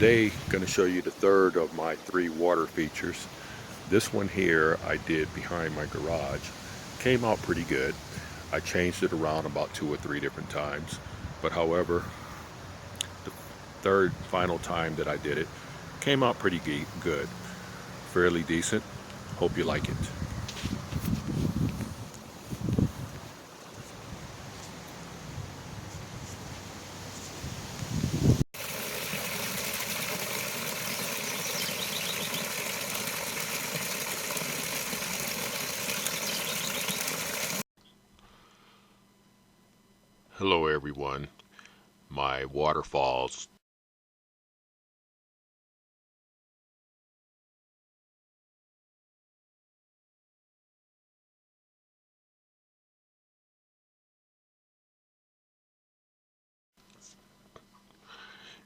Today, I'm going to show you the third of my 3 water features. This one here I did behind my garage. Came out pretty good. I changed it around about 2 or 3 different times. But however, the third final time that I did it came out pretty good. Fairly decent. Hope you like it. Hello everyone. My waterfalls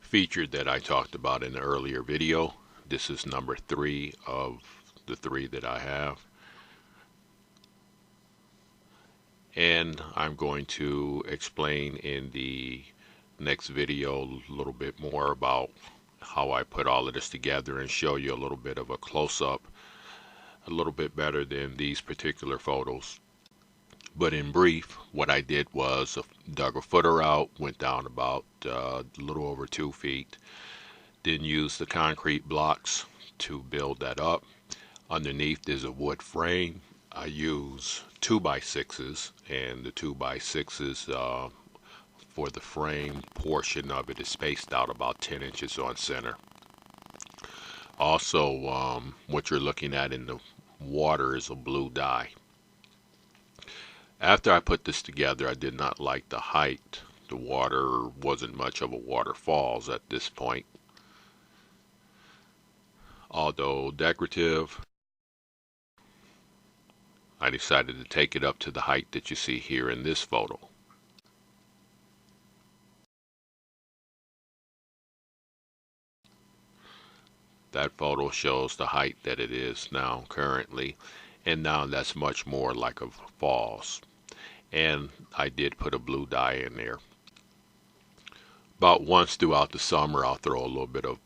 featured that I talked about in the earlier video. This is number 3 of the 3 that I have. And I'm going to explain in the next video a little bit more about how I put all of this together and show you a little bit of a close-up, a little bit better than these particular photos. But in brief, what I did was dug a footer out, went down about a little over 2 feet, then used the concrete blocks to build that up. Underneath there's a wood frame. I use 2x6s, and the 2x6s for the frame portion of it is spaced out about 10 inches on center. Also, what you're looking at in the water is a blue dye. After I put this together, I did not like the height. The water wasn't much of a waterfalls at this point. Although decorative, I decided to take it up to the height that you see here in this photo. That photo shows the height that it is now currently, and now that's much more like a falls. And I did put a blue dye in there. About once throughout the summer I'll throw a little bit of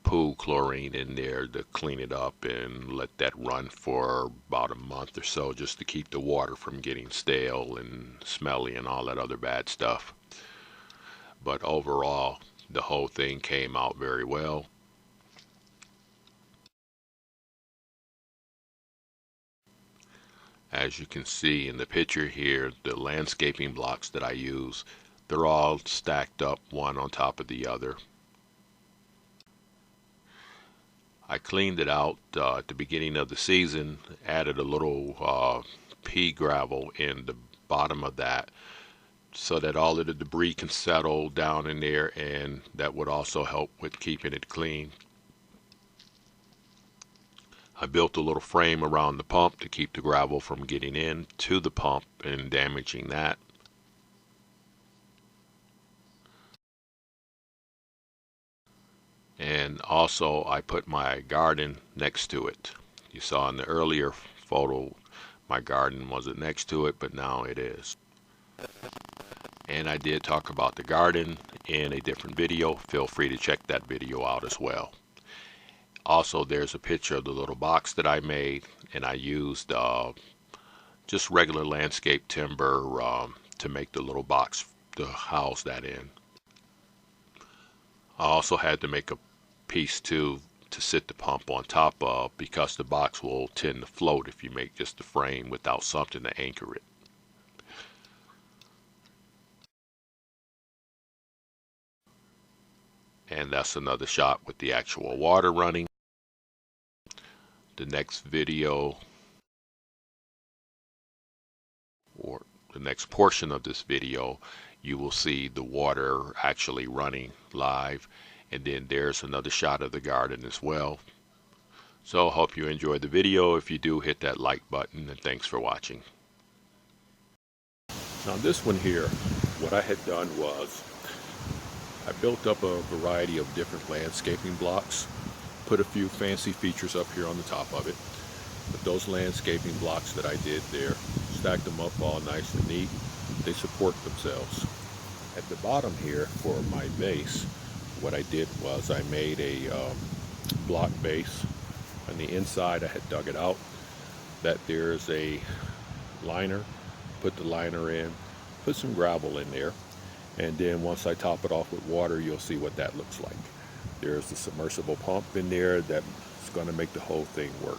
pool chlorine in there to clean it up and let that run for about a month or so, just to keep the water from getting stale and smelly and all that other bad stuff. But overall, the whole thing came out very well. As you can see in the picture here, the landscaping blocks that I use, they're all stacked up one on top of the other. I cleaned it out at the beginning of the season, added a little pea gravel in the bottom of that so that all of the debris can settle down in there, and that would also help with keeping it clean. I built a little frame around the pump to keep the gravel from getting in to the pump and damaging that. And also I put my garden next to it. You saw in the earlier photo my garden wasn't next to it, but now it is. And I did talk about the garden in a different video. Feel free to check that video out as well. Also, there's a picture of the little box that I made, and I used just regular landscape timber to make the little box to house that in. I also had to make a piece too to sit the pump on top of, because the box will tend to float if you make just the frame without something to anchor it. And that's another shot with the actual water running. The next video, or the next portion of this video, you will see the water actually running live, and then there's another shot of the garden as well. So I hope you enjoyed the video. If you do, hit that like button, and thanks for watching. Now this one here, what I had done was I built up a variety of different landscaping blocks, put a few fancy features up here on the top of it. But those landscaping blocks that I did there, stacked them up all nice and neat. They support themselves. At the bottom here for my base, what I did was I made a block base. On the inside I had dug it out, that there's a liner, put the liner in, put some gravel in there, and then once I top it off with water, you'll see what that looks like. There's the submersible pump in there that's going to make the whole thing work.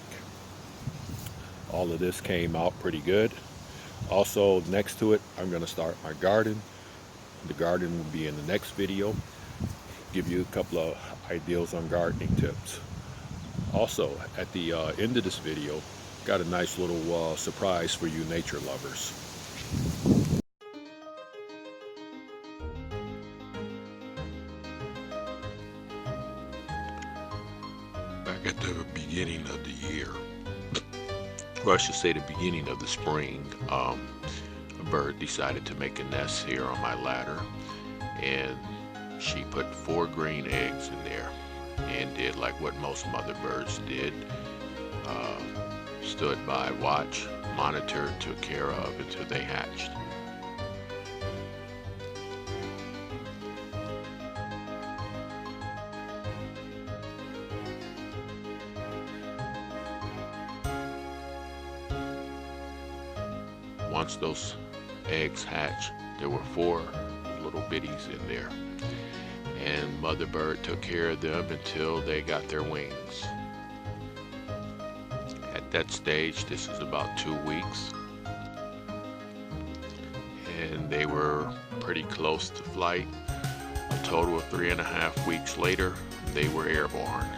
All of this came out pretty good. Also, next to it, I'm going to start my garden. The garden will be in the next video. Give you a couple of ideas on gardening tips. Also, at the end of this video, got a nice little surprise for you nature lovers. Back at the beginning of the year, or I should say the beginning of the spring, a bird decided to make a nest here on my ladder, and she put 4 green eggs in there and did like what most mother birds did. Stood by, watched, monitored, took care of until they hatched. Once those eggs hatched, there were 4 little bitties in there, and mother bird took care of them until they got their wings. At that stage, this is about 2 weeks, and they were pretty close to flight. A total of 3.5 weeks later, they were airborne.